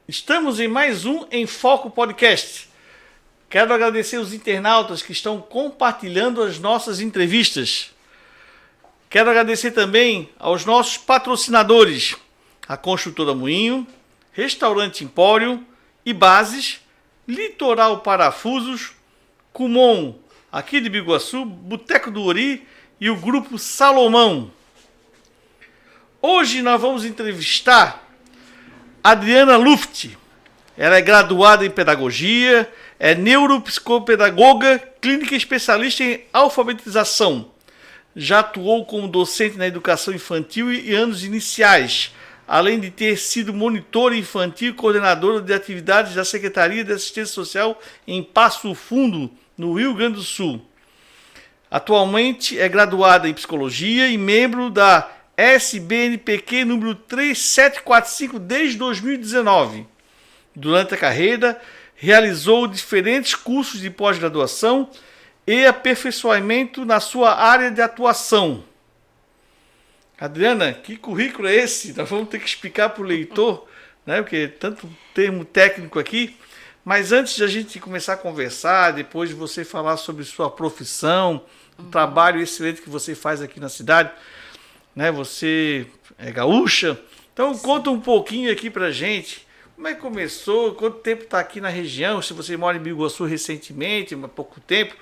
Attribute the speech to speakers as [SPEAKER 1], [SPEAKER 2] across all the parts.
[SPEAKER 1] Estamos em mais um Em Foco Podcast. Quero agradecer os internautas que estão compartilhando as nossas entrevistas. Quero agradecer também aos nossos patrocinadores, a Construtora Moinho, Restaurante Empório, Ibases, Litoral Parafusos, Kumon, aqui de Biguaçu, Boteco do Ori e o Grupo Salomão. Hoje nós vamos entrevistar Adriana Luft. Ela é graduada em Pedagogia, é neuropsicopedagoga, clínica especialista em alfabetização. Já atuou como docente na educação infantil e anos iniciais, além de ter sido monitora infantil e coordenadora de atividades da Secretaria de Assistência Social em Passo Fundo, no Rio Grande do Sul. Atualmente é graduada em Psicologia e membro da SBNPq número 3745 desde 2019. Durante a carreira, realizou diferentes cursos de pós-graduação e aperfeiçoamento na sua área de atuação. Adriana, que currículo é esse? Nós vamos ter que explicar para o leitor, né? Porque é tanto termo técnico aqui. Mas antes de a gente começar a conversar, depois de você falar sobre sua profissão, o trabalho excelente que você faz aqui na cidade, né? Você é gaúcha, então conta um pouquinho aqui pra gente, como é que começou, quanto tempo está aqui na região, se você mora em Biguaçu recentemente, há pouco tempo,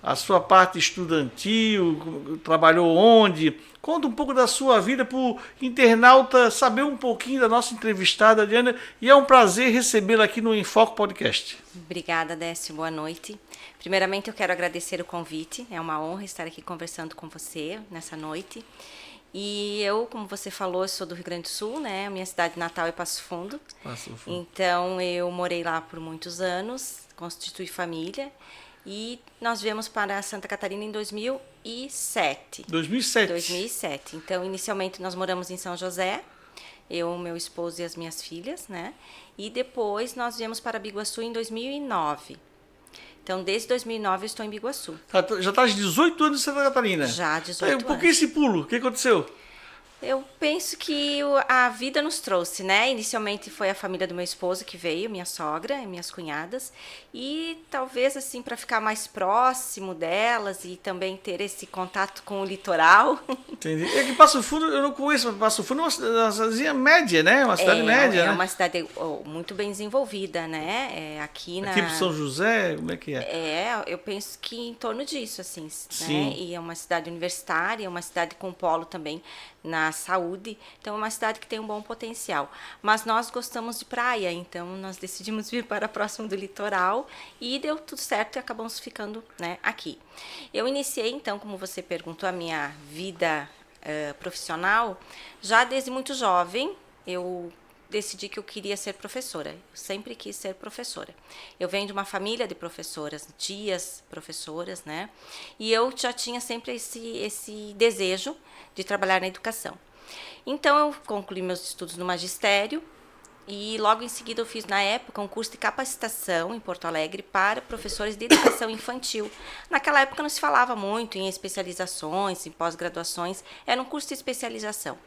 [SPEAKER 1] a sua parte estudantil, trabalhou onde, conta um pouco da sua vida para o internauta saber um pouquinho da nossa entrevistada, Adriana, e é um prazer recebê-la aqui no Enfoque Podcast.
[SPEAKER 2] Obrigada, Décio, boa noite. Primeiramente, eu quero agradecer o convite. É uma honra estar aqui conversando com você nessa noite. E eu, como você falou, sou do Rio Grande do Sul, né? Minha cidade natal é Passo Fundo.
[SPEAKER 1] Passo Fundo.
[SPEAKER 2] Então, eu morei lá por muitos anos, constituí família. E nós viemos para Santa Catarina em 2007.
[SPEAKER 1] 2007?
[SPEAKER 2] 2007. Então, inicialmente, nós moramos em São José. Eu, meu esposo e as minhas filhas, né? E depois, nós viemos para Biguaçu em 2009. Então, desde 2009 eu estou em Biguaçu.
[SPEAKER 1] Já está há 18 anos em Santa Catarina?
[SPEAKER 2] Já, 18 anos.
[SPEAKER 1] Por que esse pulo? O que aconteceu?
[SPEAKER 2] Eu penso que a vida nos trouxe, né? Inicialmente foi a família do meu esposo que veio, minha sogra e minhas cunhadas. E talvez, assim, para ficar mais próximo delas e também ter esse contato com o litoral.
[SPEAKER 1] Entendi. É que Passo Fundo, eu não conheço, mas Passo Fundo é uma cidadezinha média, né? Uma cidade média, né?
[SPEAKER 2] É uma cidade muito bem desenvolvida, né? Aqui
[SPEAKER 1] Tipo São José, como é que é?
[SPEAKER 2] Eu penso que em torno disso, assim,
[SPEAKER 1] Sim.
[SPEAKER 2] né? E é uma cidade universitária, uma cidade com polo também na saúde, então é uma cidade que tem um bom potencial. Mas nós gostamos de praia, então nós decidimos vir para próximo do litoral e deu tudo certo e acabamos ficando, né, aqui. Eu iniciei, então, como você perguntou, a minha vida profissional, já desde muito jovem, eu decidi que eu queria ser professora. Eu sempre quis ser professora. Eu venho de uma família de professoras, tias professoras, né? E eu já tinha sempre esse desejo de trabalhar na educação. Então, eu concluí meus estudos no magistério e logo em seguida eu fiz, na época, um curso de capacitação em Porto Alegre para professores de educação infantil. Naquela época não se falava muito em especializações, em pós-graduações, era um curso de especialização.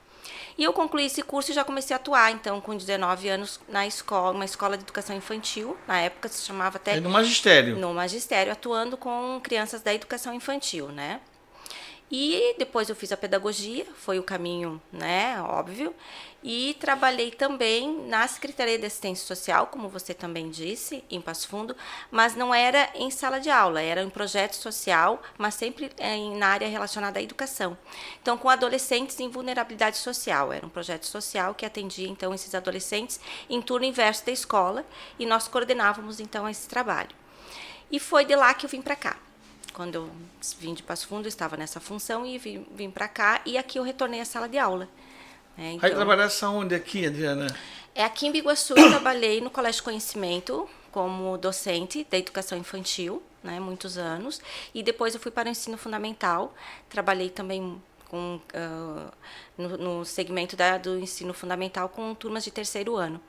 [SPEAKER 2] E eu concluí esse curso e já comecei a atuar, então, com 19 anos, na escola, uma escola de educação infantil, na época se chamava até...
[SPEAKER 1] No magistério.
[SPEAKER 2] No magistério, atuando com crianças da educação infantil, né? E depois eu fiz a pedagogia, foi o caminho, né, óbvio, e trabalhei também na Secretaria de Assistência Social, como você também disse, em Passo Fundo, mas não era em sala de aula, era em projeto social, mas sempre na área relacionada à educação. Então, com adolescentes em vulnerabilidade social, era um projeto social que atendia, então, esses adolescentes em turno inverso da escola, e nós coordenávamos, então, esse trabalho. E foi de lá que eu vim para cá. Quando eu vim de Passo Fundo, eu estava nessa função e vim para cá, e aqui eu retornei à sala de aula.
[SPEAKER 1] Então, aí trabalhasse onde aqui, Adriana?
[SPEAKER 2] Aqui em Biguaçu eu trabalhei no Colégio Conhecimento como docente da educação infantil, né, muitos anos, e depois eu fui para o ensino fundamental, trabalhei também no segmento do ensino fundamental com turmas de terceiro ano.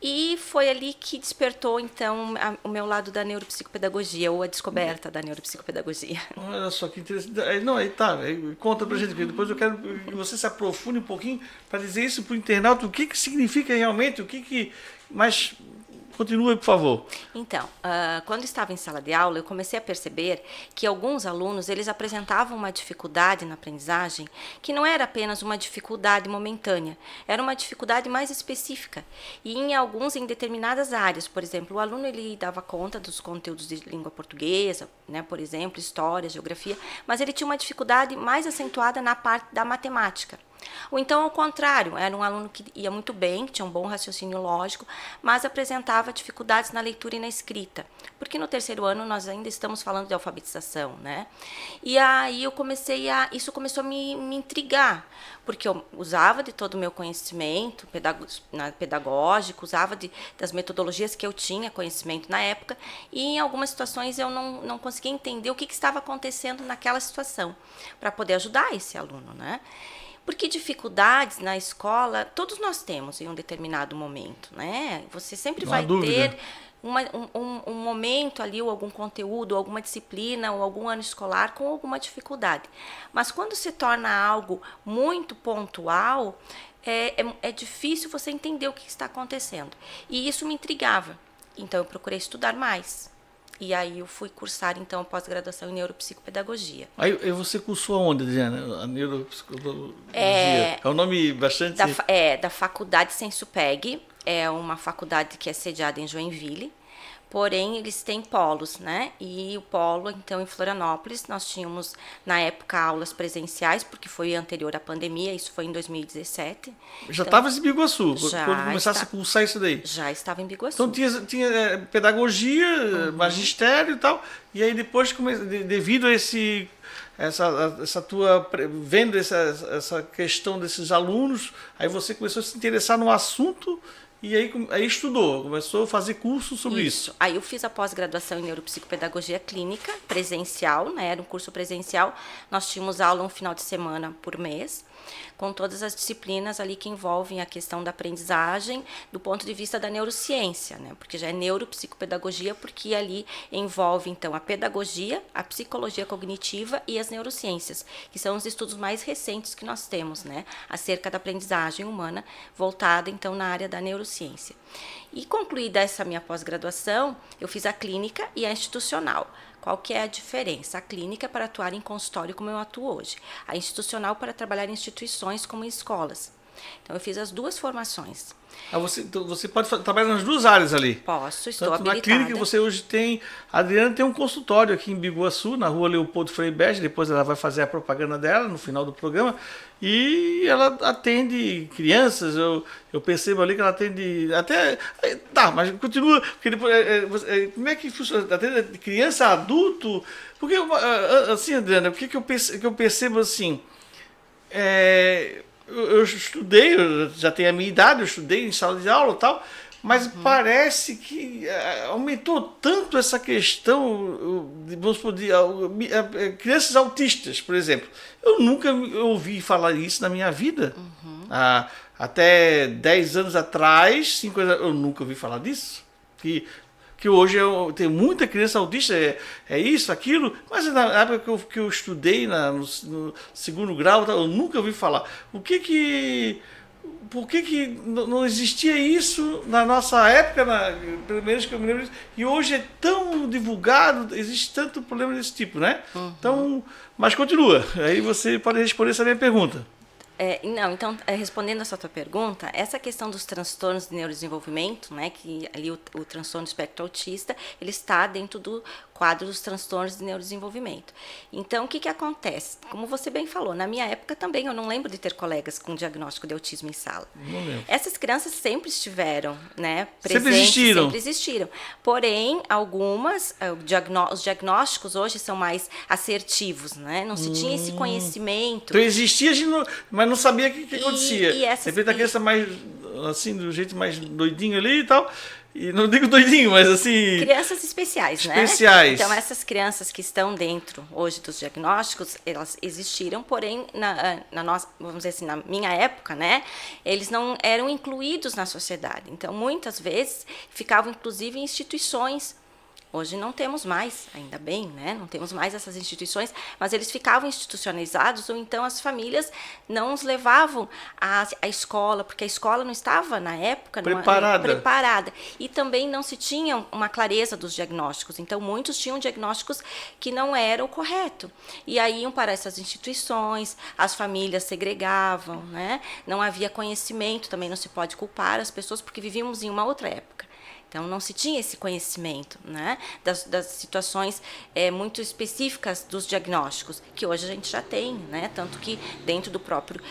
[SPEAKER 2] E foi ali que despertou, então, o meu lado da neuropsicopedagogia, ou a descoberta da neuropsicopedagogia.
[SPEAKER 1] Olha só que interessante. Não, aí tá, aí conta pra gente, porque depois eu quero que você se aprofunde um pouquinho para dizer isso pro internauta, o que que significa realmente, o que que... Mas continue, por favor.
[SPEAKER 2] Então, quando estava em sala de aula, eu comecei a perceber que alguns alunos, eles apresentavam uma dificuldade na aprendizagem que não era apenas uma dificuldade momentânea, era uma dificuldade mais específica. E em determinadas áreas, por exemplo, o aluno ele dava conta dos conteúdos de língua portuguesa, né, por exemplo, história, geografia, mas ele tinha uma dificuldade mais acentuada na parte da matemática. Ou então, ao contrário, era um aluno que ia muito bem, que tinha um bom raciocínio lógico, mas apresentava dificuldades na leitura e na escrita. Porque no terceiro ano nós ainda estamos falando de alfabetização, né? E aí isso começou a me intrigar, porque eu usava de todo o meu conhecimento pedagógico, usava das metodologias que eu tinha conhecimento na época, e em algumas situações eu não conseguia entender o que estava acontecendo naquela situação, para poder ajudar esse aluno, né? Porque dificuldades na escola, todos nós temos em um determinado momento, né? Você sempre vai ter um momento ali, ou algum conteúdo, ou alguma disciplina, ou algum ano escolar com alguma dificuldade. Mas quando se torna algo muito pontual, é difícil você entender o que está acontecendo. E isso me intrigava. Então, eu procurei estudar mais. E aí eu fui cursar, então, a pós-graduação em neuropsicopedagogia.
[SPEAKER 1] Aí você cursou aonde, Adriana? A neuropsicopedagogia. É um nome bastante...
[SPEAKER 2] Da Faculdade Sensupeg. É uma faculdade que é sediada em Joinville. Porém, eles têm polos, né? E o polo, então, em Florianópolis, nós tínhamos, na época, aulas presenciais, porque foi anterior à pandemia, isso foi em 2017.
[SPEAKER 1] Já estava em Biguaçu, quando começasse a cursar isso daí?
[SPEAKER 2] Já estava em Biguaçu.
[SPEAKER 1] Então tinha pedagogia, magistério e tal, e aí depois, devido a essa tua vendo essa questão desses alunos, aí você começou a se interessar no assunto. E aí estudou, começou a fazer curso sobre isso.
[SPEAKER 2] Aí eu fiz a pós-graduação em neuropsicopedagogia clínica, presencial, né? Era um curso presencial. Nós tínhamos aula um final de semana por mês, com todas as disciplinas ali que envolvem a questão da aprendizagem do ponto de vista da neurociência, né? Porque já é neuropsicopedagogia, porque ali envolve, então, a pedagogia, a psicologia cognitiva e as neurociências, que são os estudos mais recentes que nós temos, né? Acerca da aprendizagem humana, voltada, então, na área da neurociência. E concluída essa minha pós-graduação, eu fiz a clínica e a institucional. Qual que é a diferença? A clínica é para atuar em consultório, como eu atuo hoje. A institucional para trabalhar em instituições, como em escolas. Então, eu fiz as duas formações.
[SPEAKER 1] Você pode trabalhar nas duas áreas ali?
[SPEAKER 2] Posso, estou
[SPEAKER 1] tanto
[SPEAKER 2] habilitada.
[SPEAKER 1] Na clínica você hoje tem... A Adriana tem um consultório aqui em Biguaçu, na rua Leopoldo Frei-Bege, depois ela vai fazer a propaganda dela no final do programa, e ela atende crianças, eu percebo ali que ela atende até... Tá, mas continua, porque depois... como é que funciona? Atende criança, adulto? Porque, assim, Adriana, o que eu percebo assim... Eu estudei, eu já tenho a minha idade, eu estudei em sala de aula e tal, mas parece que aumentou tanto essa questão, vamos poder, crianças autistas, por exemplo. Eu nunca ouvi falar isso na minha vida. Até 10 anos atrás, 5 anos, eu nunca ouvi falar disso. Que hoje tem muita criança autista, é isso, aquilo, mas na época que eu estudei no segundo grau, eu nunca ouvi falar. Por que não existia isso na nossa época, pelo menos que eu me lembro disso, e hoje é tão divulgado, existe tanto problema desse tipo, né? Então, mas continua, aí você pode responder essa minha pergunta.
[SPEAKER 2] Então, respondendo essa tua pergunta, essa questão dos transtornos de neurodesenvolvimento, né, que ali o transtorno do espectro autista, ele está dentro do quadro dos transtornos de neurodesenvolvimento. Então, o que acontece? Como você bem falou, na minha época também eu não lembro de ter colegas com diagnóstico de autismo em sala. Essas crianças sempre estiveram, né, presentes, sempre existiram. Porém, algumas, os diagnósticos hoje são mais assertivos, né? Não se tinha esse conhecimento.
[SPEAKER 1] Então existia, mas não sabia o que acontecia. De repente a criança mais, assim, do jeito mais doidinho ali e tal... e não digo doidinho, mas assim...
[SPEAKER 2] Crianças especiais, né?
[SPEAKER 1] Especiais.
[SPEAKER 2] Então, essas crianças que estão dentro hoje dos diagnósticos, elas existiram, porém, na nossa, vamos dizer assim, na minha época, né? Eles não eram incluídos na sociedade. Então, muitas vezes, ficavam, inclusive, em instituições. Hoje não temos mais, ainda bem, né? Não temos mais essas instituições, mas eles ficavam institucionalizados, ou então as famílias não os levavam à escola, porque a escola não estava, na época, preparada. E também não se tinha uma clareza dos diagnósticos. Então, muitos tinham diagnósticos que não eram o correto. E aí iam para essas instituições, as famílias segregavam, né? Não havia conhecimento, também não se pode culpar as pessoas, porque vivíamos em uma outra época. Então, não se tinha esse conhecimento, né, das situações muito específicas dos diagnósticos, que hoje a gente já tem, né, tanto que dentro do próprio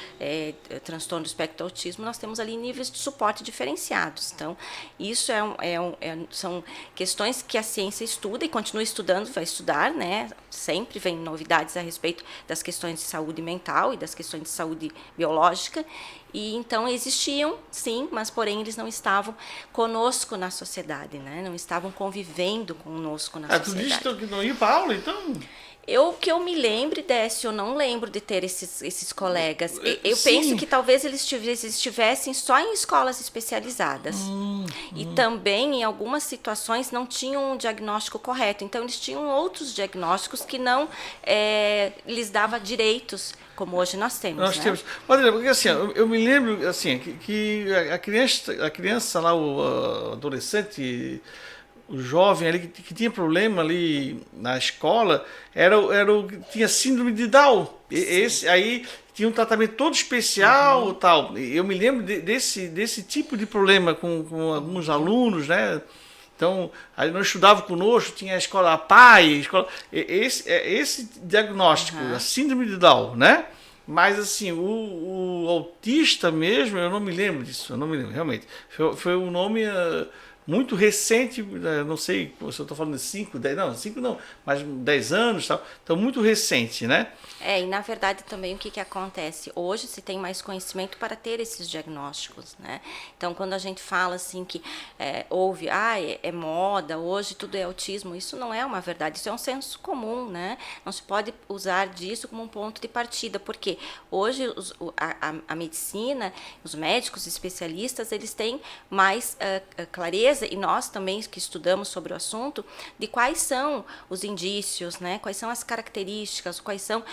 [SPEAKER 2] transtorno do espectro do autismo, nós temos ali níveis de suporte diferenciados. Então, isso são questões que a ciência estuda e continua estudando, vai estudar, né, sempre vem novidades a respeito das questões de saúde mental e das questões de saúde biológica. E então existiam, sim, mas porém eles não estavam conosco na sociedade, né? Não estavam convivendo conosco na sociedade.
[SPEAKER 1] Tu disse que não ia para aula, então?
[SPEAKER 2] Que eu me lembre, Décio, eu não lembro de ter esses colegas. Eu
[SPEAKER 1] Sim.
[SPEAKER 2] penso que talvez eles estivessem só em escolas especializadas. E também, em algumas situações, não tinham um diagnóstico correto. Então, eles tinham outros diagnósticos que não lhes dava direitos, como hoje nós temos.
[SPEAKER 1] Nós temos. Olha, porque assim, eu me lembro assim, que a criança lá, o adolescente, o jovem ali que tinha problema ali na escola, tinha síndrome de Down. Esse aí tinha um tratamento todo especial, tal. Eu me lembro desse tipo de problema com alguns alunos, né? Então, aí nós estudávamos conosco, tinha a escola PAI, esse diagnóstico, a síndrome de Down, né? Mas assim, o autista mesmo, eu não me lembro disso, eu não me lembro, realmente. Foi um nome muito recente, não sei se eu estou falando de 5, 10, não, 5 não, mas 10 anos, tal. Então muito recente, né?
[SPEAKER 2] E na verdade também o que acontece? Hoje se tem mais conhecimento para ter esses diagnósticos, né? Então quando a gente fala assim que houve, é moda, hoje tudo é autismo, isso não é uma verdade, isso é um senso comum, né? Não se pode usar disso como um ponto de partida, porque hoje a medicina, os médicos especialistas, eles têm mais clareza, e nós também que estudamos sobre o assunto, de quais são os indícios, né? Quais são as características, quais são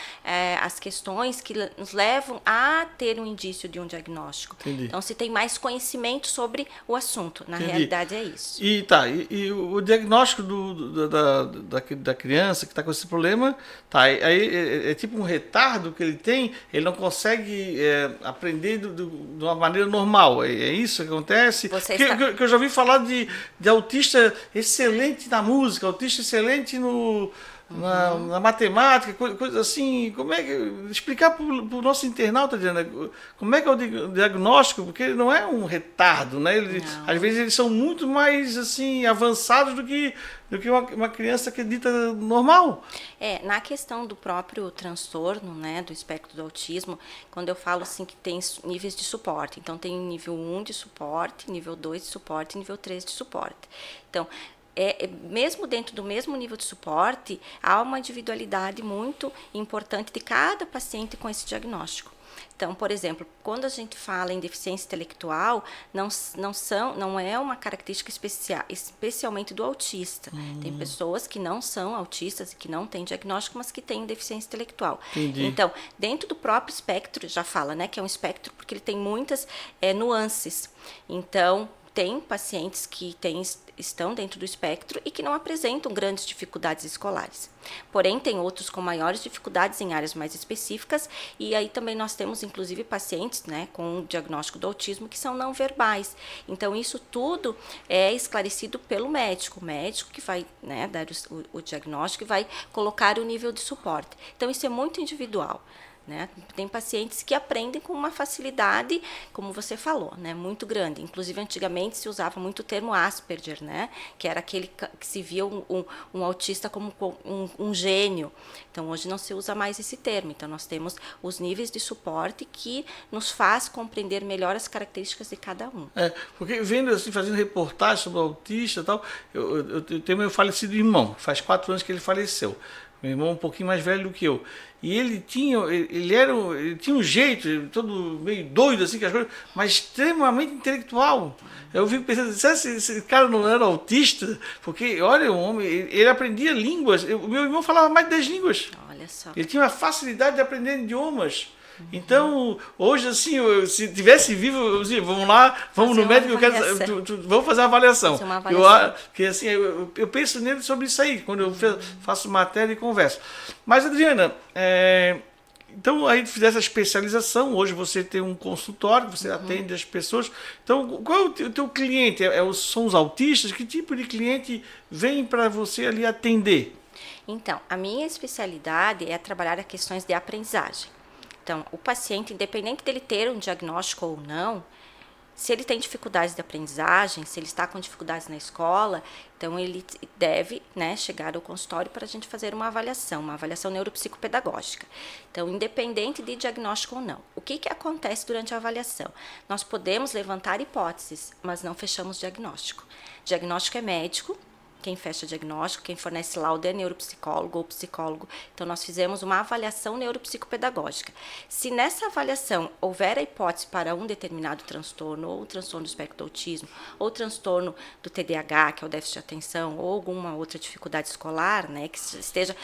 [SPEAKER 2] as questões que nos levam a ter um indício de um diagnóstico.
[SPEAKER 1] Entendi.
[SPEAKER 2] Então, se tem mais conhecimento sobre o assunto. Na
[SPEAKER 1] Entendi.
[SPEAKER 2] realidade, é isso.
[SPEAKER 1] E o diagnóstico da criança que está com esse problema, aí é tipo um retardo que ele tem, ele não consegue aprender de uma maneira normal. É isso que acontece? Que eu já ouvi falar de autista excelente na música, autista excelente na matemática, coisa assim. Como é que explicar para o nosso internauta, Diana, como é que é o diagnóstico? Porque ele não é um retardo, né? Às vezes eles são muito mais assim avançados do que uma criança que é dita normal.
[SPEAKER 2] Na questão do próprio transtorno, né, do espectro do autismo, quando eu falo assim que tem níveis de suporte, então tem nível 1 de suporte, nível 2 de suporte e nível 3 de suporte. Então, mesmo dentro do mesmo nível de suporte, há uma individualidade muito importante de cada paciente com esse diagnóstico. Então, por exemplo, quando a gente fala em deficiência intelectual, não é uma característica especialmente do autista. Tem pessoas que não são autistas e que não têm diagnóstico, mas que têm deficiência intelectual.
[SPEAKER 1] Entendi.
[SPEAKER 2] Então, dentro do próprio espectro, já fala, né, que é um espectro porque ele tem muitas nuances. Então, tem pacientes que estão dentro do espectro e que não apresentam grandes dificuldades escolares. Porém, tem outros com maiores dificuldades em áreas mais específicas, e aí também nós temos, inclusive, pacientes, né, com o diagnóstico do autismo que são não verbais. Então, isso tudo é esclarecido pelo médico. O médico que vai, né, dar o diagnóstico e vai colocar o nível de suporte. Então, isso é muito individual. né? Tem pacientes que aprendem com uma facilidade, como você falou, né? Muito grande. Inclusive, antigamente se usava muito o termo Asperger, né? Que era aquele que se via um autista como um gênio. Então, hoje não se usa mais esse termo. Então, nós temos os níveis de suporte que nos faz compreender melhor as características de cada um.
[SPEAKER 1] Porque vendo assim, fazendo reportagem sobre o autista e tal, eu tenho meu falecido irmão, faz 4 anos que ele faleceu. Meu irmão é um pouquinho mais velho do que eu. E ele tinha um jeito, todo meio doido, assim, mas extremamente intelectual. Eu fico pensando, será que esse cara não era autista? Porque, olha, o homem, ele aprendia línguas. Meu irmão falava mais de 10 línguas.
[SPEAKER 2] Olha só.
[SPEAKER 1] Ele tinha uma facilidade de aprender idiomas. Então, hoje, assim, se tivesse vivo, eu dizia, vamos lá, vamos no médico, vamos fazer uma avaliação. Porque, assim, eu penso nele sobre isso aí, quando eu faço matéria e converso. Mas, Adriana, então, aí fizer essa especialização, hoje você tem um consultório, você atende as pessoas. Então, qual é o teu cliente? São os autistas? Que tipo de cliente vem para você ali atender?
[SPEAKER 2] Então, a minha especialidade é trabalhar as questões de aprendizagem. Então, o paciente, independente dele ter um diagnóstico ou não, se ele tem dificuldades de aprendizagem, se ele está com dificuldades na escola, então ele deve, né, chegar ao consultório para a gente fazer uma avaliação neuropsicopedagógica. Então, independente de diagnóstico ou não. O que acontece durante a avaliação? Nós podemos levantar hipóteses, mas não fechamos diagnóstico. Diagnóstico é médico. Quem fecha diagnóstico, quem fornece laudo é neuropsicólogo ou psicólogo. Então, nós fizemos uma avaliação neuropsicopedagógica. Se nessa avaliação houver a hipótese para um determinado transtorno, ou o transtorno do espectro do autismo, ou o transtorno do TDAH, que é o déficit de atenção, ou alguma outra dificuldade escolar, né, que esteja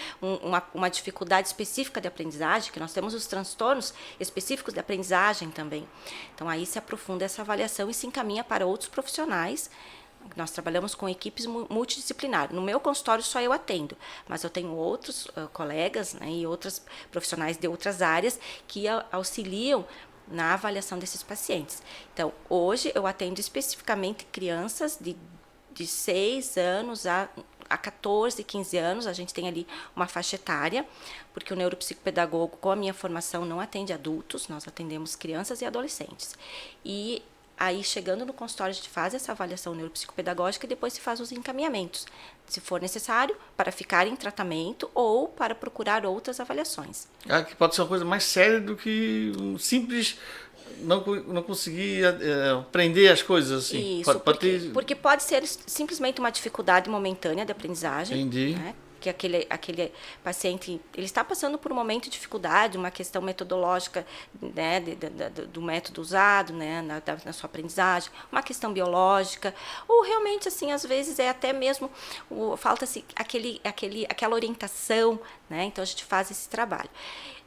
[SPEAKER 2] uma dificuldade específica de aprendizagem, que nós temos os transtornos específicos de aprendizagem também. Então, aí se aprofunda essa avaliação e se encaminha para outros profissionais. Nós trabalhamos com equipes multidisciplinares. No meu consultório só eu atendo, mas eu tenho outros colegas, né, e outros profissionais de outras áreas que auxiliam na avaliação desses pacientes. Então, hoje eu atendo especificamente crianças de 6 anos a 14, 15 anos. A gente tem ali uma faixa etária, porque o neuropsicopedagogo, com a minha formação, não atende adultos, nós atendemos crianças e adolescentes. E aí, chegando no consultório, a gente faz essa avaliação neuropsicopedagógica e depois se faz os encaminhamentos, se for necessário, para ficar em tratamento ou para procurar outras avaliações.
[SPEAKER 1] Que pode ser uma coisa mais séria do que um simples não conseguir aprender as coisas assim.
[SPEAKER 2] Isso, porque pode ser simplesmente uma dificuldade momentânea de aprendizagem.
[SPEAKER 1] Entendi.
[SPEAKER 2] Né? Que aquele paciente, ele está passando por um momento de dificuldade, uma questão metodológica, né, do método usado, né, na sua aprendizagem, uma questão biológica, ou realmente, assim, às vezes é até mesmo, falta-se aquela orientação, né, então a gente faz esse trabalho.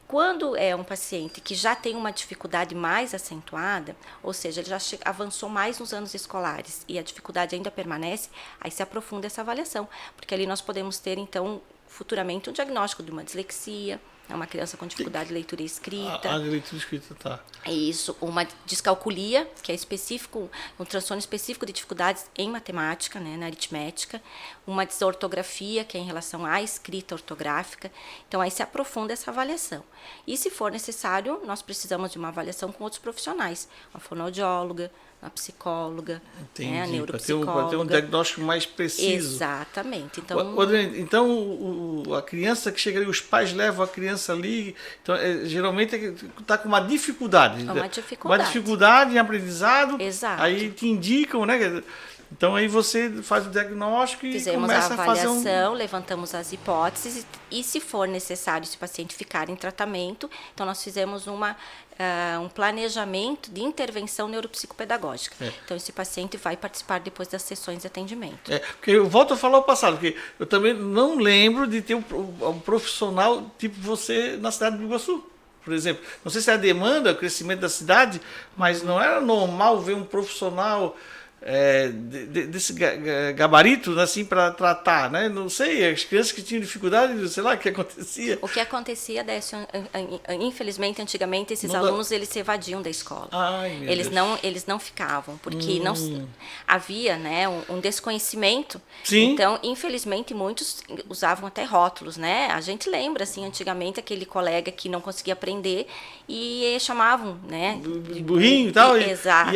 [SPEAKER 2] Quando é um paciente que já tem uma dificuldade mais acentuada, ou seja, ele já avançou mais nos anos escolares e a dificuldade ainda permanece, aí se aprofunda essa avaliação, porque ali nós podemos ter, então, futuramente um diagnóstico de uma dislexia, uma criança com dificuldade de leitura e escrita.
[SPEAKER 1] De leitura e escrita, tá.
[SPEAKER 2] É isso, uma descalculia, que é específico, um transtorno específico de dificuldades em matemática, né, na aritmética, uma desortografia, que é em relação à escrita ortográfica. Então, aí se aprofunda essa avaliação. E, se for necessário, nós precisamos de uma avaliação com outros profissionais, uma fonoaudióloga, uma psicóloga, né, a neuropsicóloga.
[SPEAKER 1] Para ter um diagnóstico mais preciso.
[SPEAKER 2] Exatamente.
[SPEAKER 1] Então, a criança que chega ali, os pais levam a criança ali, então, geralmente está com uma dificuldade. Uma dificuldade em aprendizado.
[SPEAKER 2] Exato.
[SPEAKER 1] Aí te indicam, né? Então, aí você faz o diagnóstico e começa a fazer
[SPEAKER 2] levantamos as hipóteses e, se for necessário, se o paciente ficar em tratamento, então nós fizemos um planejamento de intervenção neuropsicopedagógica. Então, esse paciente vai participar depois das sessões de atendimento.
[SPEAKER 1] Porque eu volto a falar o passado, porque eu também não lembro de ter um profissional tipo você na cidade de Iguaçu, por exemplo. Não sei se é a demanda, o crescimento da cidade, mas não era normal ver um profissional desse gabarito, assim, para tratar, né? Não sei, as crianças que tinham dificuldade, sei lá, o que acontecia.
[SPEAKER 2] O que acontecia, Décio, infelizmente, antigamente, esses
[SPEAKER 1] Não
[SPEAKER 2] alunos, eles se evadiam da escola.
[SPEAKER 1] Ai, meu Deus.
[SPEAKER 2] Eles não ficavam, porque não havia, né, um desconhecimento.
[SPEAKER 1] Sim.
[SPEAKER 2] Então, infelizmente, muitos usavam até rótulos, né? A gente lembra, assim, antigamente, aquele colega que não conseguia aprender e chamavam, né?
[SPEAKER 1] De burrinho e tal.
[SPEAKER 2] Exato.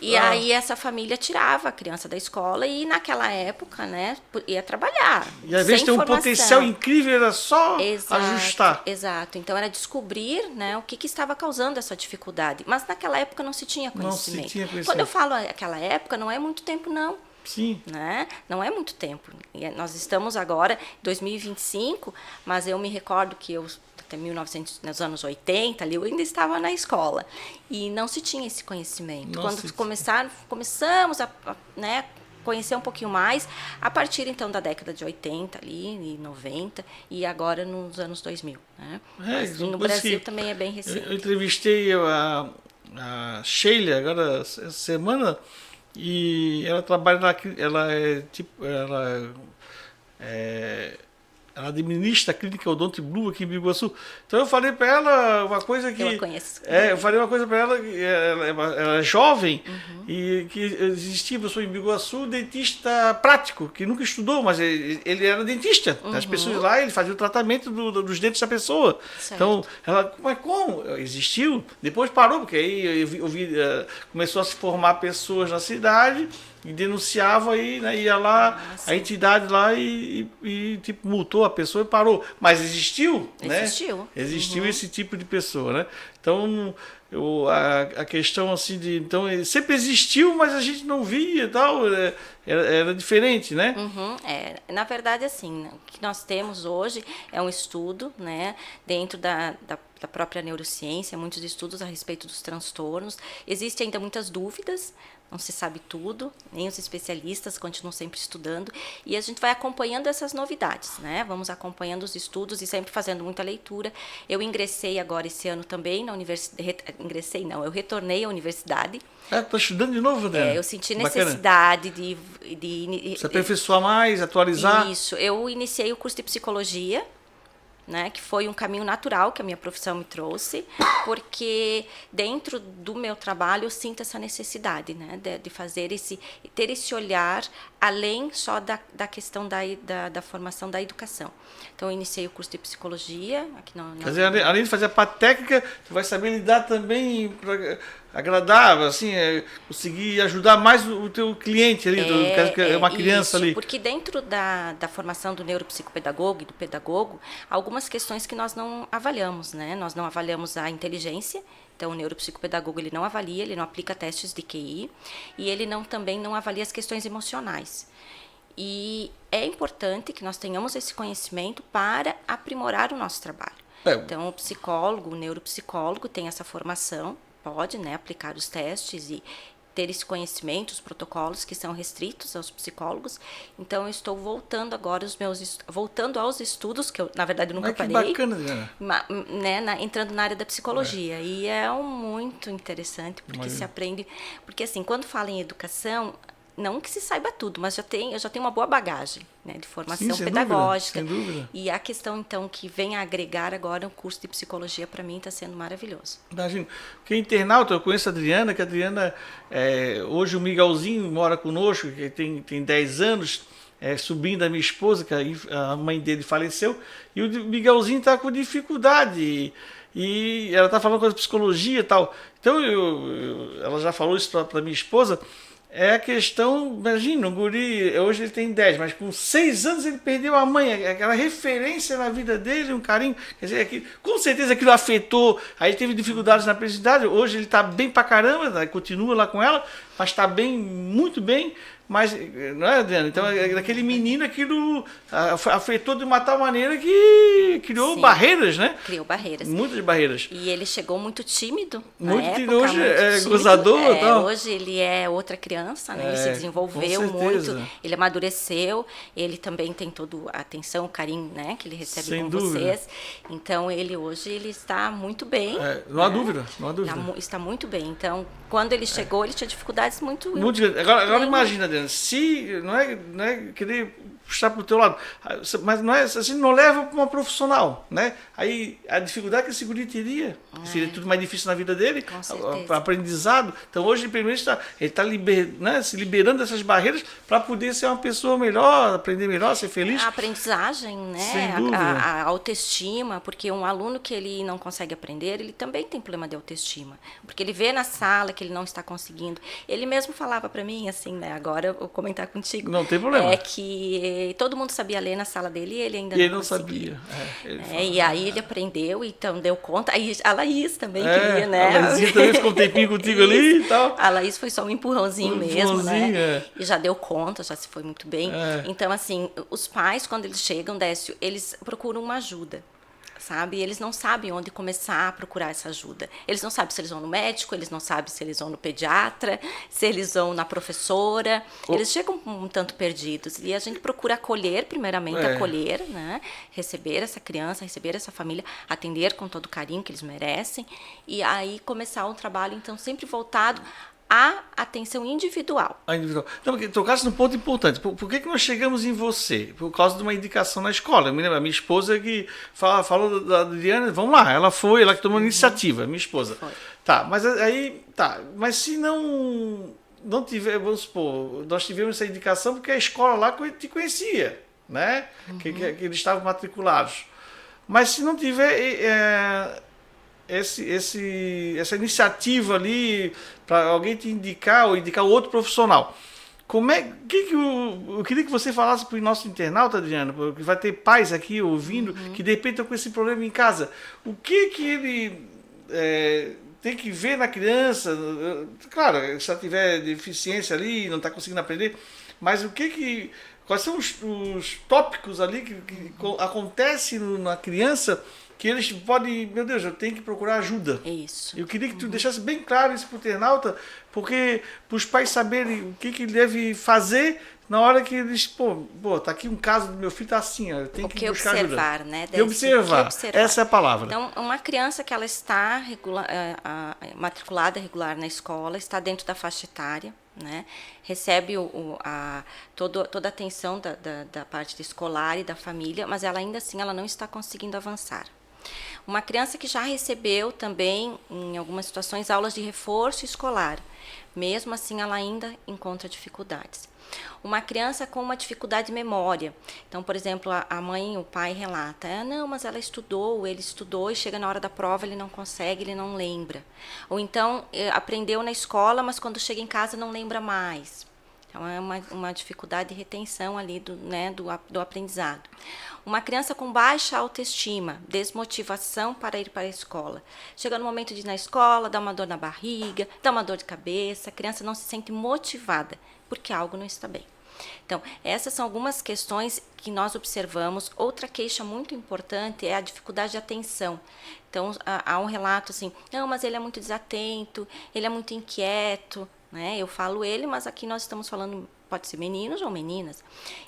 [SPEAKER 1] E
[SPEAKER 2] aí essa família tirava a criança da escola e naquela época, né, ia trabalhar.
[SPEAKER 1] E às vezes tem um potencial incrível, era só ajustar.
[SPEAKER 2] Exato. Então era descobrir, né, o que estava causando essa dificuldade. Mas naquela época não se tinha conhecimento.
[SPEAKER 1] Não se tinha conhecimento.
[SPEAKER 2] Quando eu falo aquela época, não é muito tempo, não.
[SPEAKER 1] Sim.
[SPEAKER 2] Né? Não é muito tempo. Nós estamos agora em 2025, mas eu me recordo que eu até 1900, nos anos 80, ali, eu ainda estava na escola. E não se tinha esse conhecimento.
[SPEAKER 1] Nossa,
[SPEAKER 2] quando começamos a né, conhecer um pouquinho mais, a partir, então, da década de 80, ali, e 90, e agora nos anos 2000. Né? No Brasil também é bem recente.
[SPEAKER 1] Eu entrevistei a Sheila, agora, essa semana, e ela trabalha ela administra a clínica Odonto Blue aqui em Biguaçu. Então eu falei para ela uma coisa que...
[SPEAKER 2] Eu a conheço.
[SPEAKER 1] Eu falei uma coisa para ela, que ela é jovem, e que existia, pessoa em Biguaçu, dentista prático, que nunca estudou, mas ele era dentista. As pessoas lá, ele fazia o tratamento dos dentes da pessoa.
[SPEAKER 2] Certo.
[SPEAKER 1] Então, ela, mas como? Existiu? Depois parou, porque aí começou a se formar pessoas na cidade, e denunciava aí, né, ia lá, a entidade lá e tipo, multou a pessoa e parou. Mas existiu, né? Existiu esse tipo de pessoa, né? Então, a questão assim de... Então, sempre existiu, mas a gente não via e tal, era diferente, né?
[SPEAKER 2] Na verdade, assim, o que nós temos hoje é um estudo, né, dentro da própria neurociência, muitos estudos a respeito dos transtornos. Existem ainda muitas dúvidas, não se sabe tudo, nem os especialistas continuam sempre estudando, e a gente vai acompanhando essas novidades, né? Vamos acompanhando os estudos e sempre fazendo muita leitura. Eu ingressei agora esse ano também na universidade, eu retornei à universidade.
[SPEAKER 1] Estou estudando de novo, né?
[SPEAKER 2] Eu senti necessidade de
[SPEAKER 1] se aperfeiçoar mais, atualizar.
[SPEAKER 2] Isso, eu iniciei o curso de psicologia, né, que foi um caminho natural que a minha profissão me trouxe, porque dentro do meu trabalho eu sinto essa necessidade, né, de fazer ter esse olhar além só da questão da formação da educação. Então eu iniciei o curso de psicologia aqui
[SPEAKER 1] Quer dizer, além de fazer a parte técnica, você vai saber lidar também para agradar, assim, conseguir ajudar mais o teu cliente ali, que é uma criança ali.
[SPEAKER 2] Porque dentro da formação do neuropsicopedagogo e do pedagogo, algumas questões que nós não avaliamos, né? Nós não avaliamos a inteligência. Então, o neuropsicopedagogo ele não avalia, ele não aplica testes de QI e ele também não avalia as questões emocionais. E é importante que nós tenhamos esse conhecimento para aprimorar o nosso trabalho. Então, o psicólogo, o neuropsicólogo tem essa formação, pode, né, aplicar os testes e ter esse conhecimento, os protocolos que são restritos aos psicólogos. Então, eu estou voltando agora voltando aos estudos, que eu, na verdade, nunca parei.
[SPEAKER 1] Que bacana, Diana.
[SPEAKER 2] Né, entrando na área da psicologia. E é muito interessante, porque se aprende... Porque, assim, quando fala em educação, não que se saiba tudo, mas eu já tenho uma boa bagagem, né, de formação pedagógica.
[SPEAKER 1] Sem dúvida.
[SPEAKER 2] E a questão, então, que vem a agregar agora o curso de psicologia, para mim, está sendo maravilhoso.
[SPEAKER 1] Imagino. Porque internauta, eu conheço a Adriana, que a Adriana, hoje o Miguelzinho mora conosco, que tem 10 anos, sobrinho da minha esposa, que a mãe dele faleceu, e o Miguelzinho está com dificuldade, e ela está falando com a psicologia e tal. Então, ela já falou isso para minha esposa. É a questão, imagina, o guri, hoje ele tem 10, mas com 6 anos ele perdeu a mãe, aquela referência na vida dele, um carinho, quer dizer, com certeza aquilo afetou, aí teve dificuldades na aprendizagem, hoje ele está bem pra caramba, continua lá com ela, mas está bem, muito bem, mas, não é, Adriana? Então, aquele menino, aquilo afetou de uma tal maneira que criou
[SPEAKER 2] Sim.
[SPEAKER 1] barreiras, né?
[SPEAKER 2] Criou barreiras.
[SPEAKER 1] Muitas barreiras.
[SPEAKER 2] E ele chegou muito tímido
[SPEAKER 1] Muito
[SPEAKER 2] na
[SPEAKER 1] tímido.
[SPEAKER 2] época.
[SPEAKER 1] Hoje
[SPEAKER 2] muito
[SPEAKER 1] é
[SPEAKER 2] tímido.
[SPEAKER 1] gozador, então.
[SPEAKER 2] Hoje ele é outra criança, né? Ele se desenvolveu
[SPEAKER 1] com certeza.
[SPEAKER 2] muito, ele amadureceu, ele também tem toda a atenção, o carinho, né? Que ele recebe
[SPEAKER 1] Sem
[SPEAKER 2] com
[SPEAKER 1] dúvida.
[SPEAKER 2] vocês. Então, hoje ele está muito bem.
[SPEAKER 1] Não há dúvida, não há dúvida.
[SPEAKER 2] Está muito bem. Então, quando ele chegou, ele tinha dificuldades muito
[SPEAKER 1] grandes. Agora imagina, Adriana, se não é querer puxar para o teu lado, mas não é, assim, não leva para uma profissional, né? Aí a dificuldade que esse guri teria, seria tudo mais difícil na vida dele, o aprendizado. Então hoje ele está se liberando dessas barreiras para poder ser uma pessoa melhor, aprender melhor, ser feliz.
[SPEAKER 2] A aprendizagem, né?
[SPEAKER 1] Sem dúvida.
[SPEAKER 2] A autoestima, porque um aluno que ele não consegue aprender, ele também tem problema de autoestima, porque ele vê na sala que ele não está conseguindo. Ele mesmo falava para mim assim, né? Agora eu vou comentar contigo.
[SPEAKER 1] Não tem problema.
[SPEAKER 2] É que todo mundo sabia ler na sala dele e ele ainda não conseguia.
[SPEAKER 1] Sabia.
[SPEAKER 2] E aí ele aprendeu, então deu conta. Aí a Laís também queria, né?
[SPEAKER 1] A Laís também ficou um tempinho contigo ali e tal.
[SPEAKER 2] A Laís foi só um empurrãozinho mesmo, né?
[SPEAKER 1] É.
[SPEAKER 2] E já deu conta, já se foi muito bem. Então, assim, os pais, quando eles chegam, Décio, eles procuram uma ajuda. Sabe? Eles não sabem onde começar a procurar essa ajuda. Eles não sabem se eles vão no médico, eles não sabem se eles vão no pediatra, se eles vão na professora. Eles chegam um tanto perdidos. E a gente procura acolher, primeiramente, acolher, né? Receber essa criança, receber essa família, atender com todo o carinho que eles merecem. E aí começar um trabalho, então, sempre voltado a atenção individual.
[SPEAKER 1] Então, porque tocasse num ponto importante. Por que nós chegamos em você? Por causa de uma indicação na escola. Eu me lembro, a minha esposa que falou da Adriana, vamos lá, ela que tomou a iniciativa, minha esposa.
[SPEAKER 2] Foi.
[SPEAKER 1] Tá, mas se não tiver, vamos supor, nós tivemos essa indicação porque a escola lá te conhecia, né? Que eles estavam matriculados. Mas se não tiver essa iniciativa ali para alguém te indicar ou indicar outro profissional, eu queria que você falasse para o nosso internauta, Adriana, porque vai ter pais aqui ouvindo que de repente estão com esse problema em casa. O que ele tem que ver na criança? Claro, se ela tiver deficiência ali, não está conseguindo aprender, mas quais são os tópicos ali que acontecem na criança que eles podem, meu Deus, eu tenho que procurar ajuda.
[SPEAKER 2] É isso.
[SPEAKER 1] Eu queria que tu deixasse bem claro isso para o internauta, porque para os pais saberem o que ele deve fazer na hora que eles, tá aqui um caso do meu filho, tá assim, eu tenho que buscar
[SPEAKER 2] observar,
[SPEAKER 1] ajuda.
[SPEAKER 2] Né?
[SPEAKER 1] Observar, essa é a palavra.
[SPEAKER 2] Então, uma criança que ela está matriculada regular na escola, está dentro da faixa etária, né? Recebe toda a atenção da parte escolar e da família, mas ela ainda assim ela não está conseguindo avançar. Uma criança que já recebeu também, em algumas situações, aulas de reforço escolar. Mesmo assim, ela ainda encontra dificuldades. Uma criança com uma dificuldade de memória. Então, por exemplo, a mãe e o pai relata, não, mas ela estudou, ele estudou e chega na hora da prova, ele não consegue, ele não lembra. Ou então, aprendeu na escola, mas quando chega em casa não lembra mais. Então, é uma dificuldade de retenção ali do aprendizado. Uma criança com baixa autoestima, desmotivação para ir para a escola. Chega no momento de ir na escola, dá uma dor na barriga, dá uma dor de cabeça, a criança não se sente motivada, porque algo não está bem. Então, essas são algumas questões que nós observamos. Outra queixa muito importante é a dificuldade de atenção. Então, há um relato assim, não, mas ele é muito desatento, ele é muito inquieto, né? Eu falo ele, mas aqui nós estamos falando, pode ser meninos ou meninas.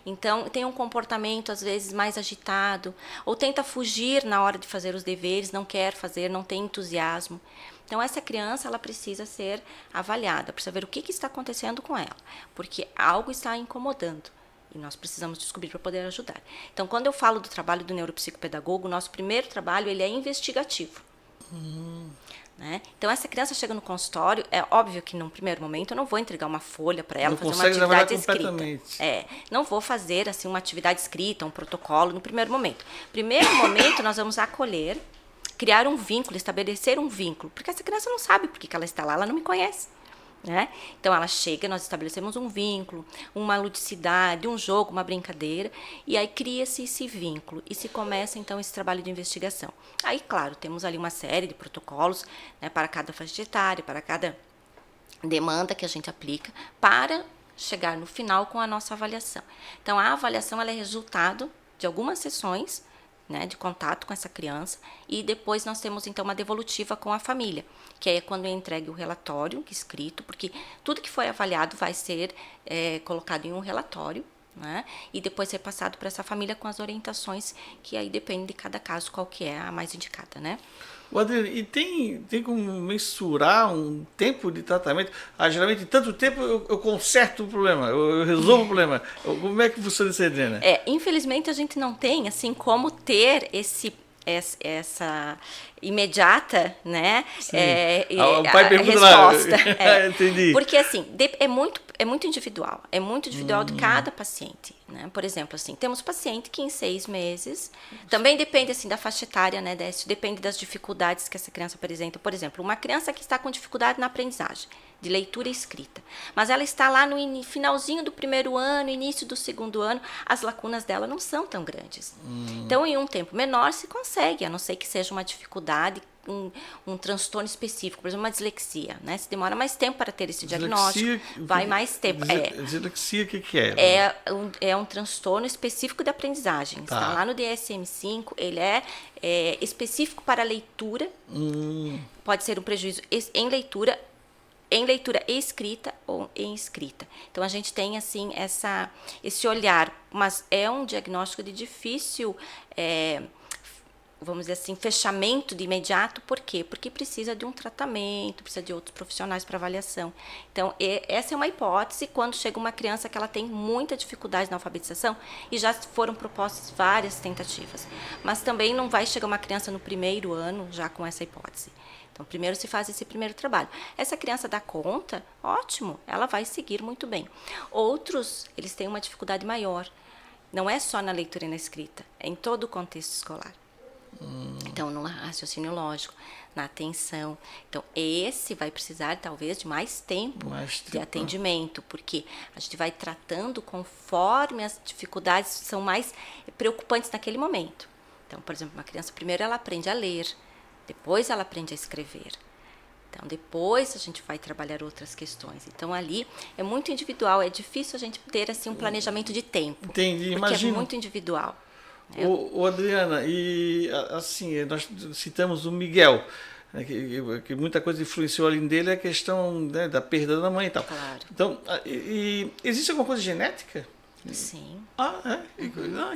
[SPEAKER 2] Então, tem um comportamento, às vezes, mais agitado, ou tenta fugir na hora de fazer os deveres, não quer fazer, não tem entusiasmo. Então, essa criança, ela precisa ser avaliada, precisa ver o que está acontecendo com ela, porque algo está incomodando. E nós precisamos descobrir para poder ajudar. Então, quando eu falo do trabalho do neuropsicopedagogo, o nosso primeiro trabalho ele é investigativo. Né? Então, essa criança chega no consultório, é óbvio que num primeiro momento eu não vou entregar uma folha para ela, fazer uma atividade escrita. Não vou fazer assim, uma atividade escrita, um protocolo no primeiro momento. Primeiro momento, nós vamos acolher, criar um vínculo, estabelecer um vínculo, porque essa criança não sabe por que ela está lá, ela não me conhece. Né? Então ela chega, nós estabelecemos um vínculo, uma ludicidade, um jogo, uma brincadeira, e aí cria-se esse vínculo e se começa então esse trabalho de investigação. Aí, claro, temos ali uma série de protocolos, né, para cada faixa etária, para cada demanda que a gente aplica, para chegar no final com a nossa avaliação. Então, a avaliação ela é resultado de algumas sessões, né, de contato com essa criança, e depois nós temos então uma devolutiva com a família, que é quando é entregue o relatório escrito, porque tudo que foi avaliado vai ser colocado em um relatório, né, e depois ser passado para essa família com as orientações, que aí depende de cada caso qual que é a mais indicada, né?
[SPEAKER 1] Adriano, e tem como mensurar um tempo de tratamento? Geralmente, em tanto tempo eu conserto o problema, eu resolvo o problema. Como é que funciona isso, Adriana?
[SPEAKER 2] Infelizmente, a gente não tem, assim, como ter essa imediata, né,
[SPEAKER 1] o pai pergunta
[SPEAKER 2] resposta.
[SPEAKER 1] Lá. Entendi.
[SPEAKER 2] Porque, assim, é muito individual. É muito individual de cada paciente, né? Por exemplo, assim, temos paciente que em 6 meses, também depende, assim, da faixa etária, né, Décio? Depende das dificuldades que essa criança apresenta. Por exemplo, uma criança que está com dificuldade na aprendizagem, de leitura e escrita, mas ela está lá no finalzinho do primeiro ano, início do segundo ano, as lacunas dela não são tão grandes. Então, em um tempo menor, se consegue, a não ser que seja uma dificuldade, um transtorno específico, por exemplo, uma dislexia, né? Se demora mais tempo para ter esse diagnóstico, vai mais tempo.
[SPEAKER 1] Dislexia, o que é?
[SPEAKER 2] É um transtorno específico de aprendizagem.
[SPEAKER 1] Tá.
[SPEAKER 2] Está lá no DSM-5, ele é específico para leitura, pode ser um prejuízo em leitura e escrita ou em escrita. Então, a gente tem, assim, esse olhar, mas é um diagnóstico de difícil, vamos dizer assim, fechamento de imediato. Por quê? Porque precisa de um tratamento, precisa de outros profissionais para avaliação. Então, essa é uma hipótese quando chega uma criança que ela tem muita dificuldade na alfabetização e já foram propostas várias tentativas. Mas também não vai chegar uma criança no primeiro ano já com essa hipótese. Então, primeiro se faz esse primeiro trabalho. Essa criança dá conta, ótimo, ela vai seguir muito bem. Outros, eles têm uma dificuldade maior. Não é só na leitura e na escrita, é em todo o contexto escolar. Então, no raciocínio lógico, na atenção. Então, esse vai precisar, talvez, de mais tempo de atendimento, porque a gente vai tratando conforme as dificuldades são mais preocupantes naquele momento. Então, por exemplo, uma criança, primeiro ela aprende a ler, depois ela aprende a escrever. Então, depois a gente vai trabalhar outras questões. Então, ali é muito individual, é difícil a gente ter, assim, um planejamento de tempo.
[SPEAKER 1] Entendi,
[SPEAKER 2] porque é muito individual.
[SPEAKER 1] Adriana, e assim, nós citamos o Miguel, né, que muita coisa influenciou ali dele, é a questão, né, da perda da mãe e tal.
[SPEAKER 2] Claro.
[SPEAKER 1] Então, existe alguma coisa genética?
[SPEAKER 2] Sim.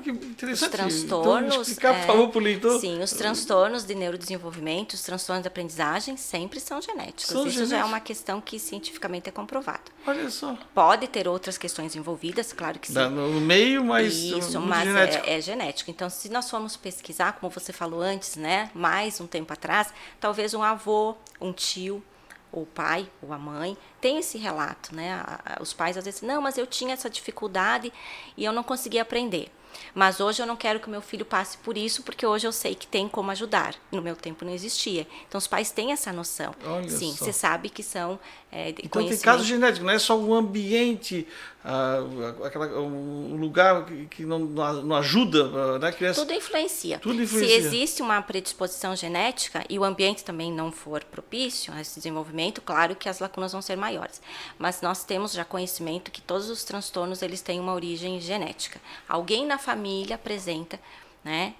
[SPEAKER 1] Que interessante.
[SPEAKER 2] Os transtornos,
[SPEAKER 1] então, explicar, por favor, para o leitor.
[SPEAKER 2] Sim, os transtornos de neurodesenvolvimento, os transtornos de aprendizagem sempre são genéticos. Isso já é uma questão que cientificamente é comprovado.
[SPEAKER 1] Olha só.
[SPEAKER 2] Pode ter outras questões envolvidas, claro que sim.
[SPEAKER 1] No meio, mas
[SPEAKER 2] isso, mas genético. É genético. Então, se nós formos pesquisar, como você falou antes, né, mais um tempo atrás, talvez um avô, um tio, ou o pai, ou a mãe, tem esse relato, né? Os pais às vezes, não, mas eu tinha essa dificuldade e eu não conseguia aprender. Mas hoje eu não quero que o meu filho passe por isso, porque hoje eu sei que tem como ajudar. No meu tempo não existia. Então, os pais têm essa noção.
[SPEAKER 1] Olha
[SPEAKER 2] sim,
[SPEAKER 1] só.
[SPEAKER 2] você sabe que são
[SPEAKER 1] então, tem caso genético, não é só o ambiente, um lugar que não ajuda, né, criança?
[SPEAKER 2] Tudo influencia.
[SPEAKER 1] Tudo influencia.
[SPEAKER 2] Se existe uma predisposição genética e o ambiente também não for propício a esse desenvolvimento, claro que as lacunas vão ser maiores. Mas nós temos já conhecimento que todos os transtornos eles têm uma origem genética. Alguém na família apresenta, né?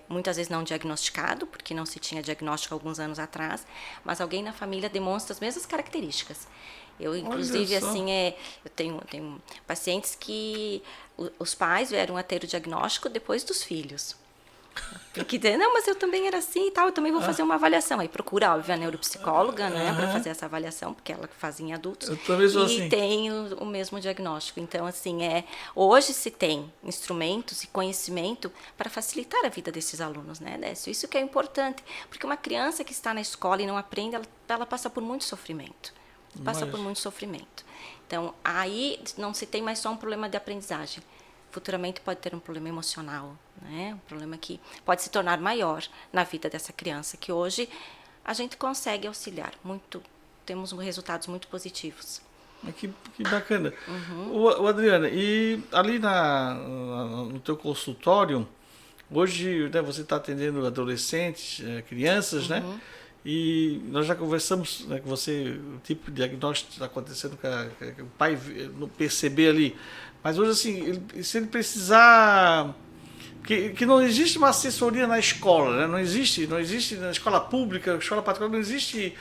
[SPEAKER 2] Muitas vezes não diagnosticado, porque não se tinha diagnóstico alguns anos atrás, mas alguém na família demonstra as mesmas características. Eu, inclusive, assim, eu tenho pacientes que os pais vieram a ter o diagnóstico depois dos filhos. Porque não, mas eu também era assim e tal, eu também vou fazer uma avaliação. Aí procura, óbvio, a neuropsicóloga, né, para fazer essa avaliação, porque ela fazia em adultos.
[SPEAKER 1] Eu também sou assim.
[SPEAKER 2] E tem o mesmo diagnóstico. Então, assim, hoje se tem instrumentos e conhecimento para facilitar a vida desses alunos, né, Décio? Isso que é importante, porque uma criança que está na escola e não aprende, ela passa por muito sofrimento. Por muito sofrimento. Então, aí não se tem mais só um problema de aprendizagem. Futuramente pode ter um problema emocional, né? Um problema que pode se tornar maior na vida dessa criança, que hoje a gente consegue auxiliar muito, temos resultados muito positivos.
[SPEAKER 1] Que bacana. Adriana, e ali no teu consultório, hoje, né, você está atendendo adolescentes, crianças, né? E nós já conversamos, né, com você, o tipo de diagnóstico que está acontecendo, que o pai não perceber ali. Mas hoje, assim, se ele precisar... Que não existe uma assessoria na escola, né? Não existe na escola pública, escola particular, não existe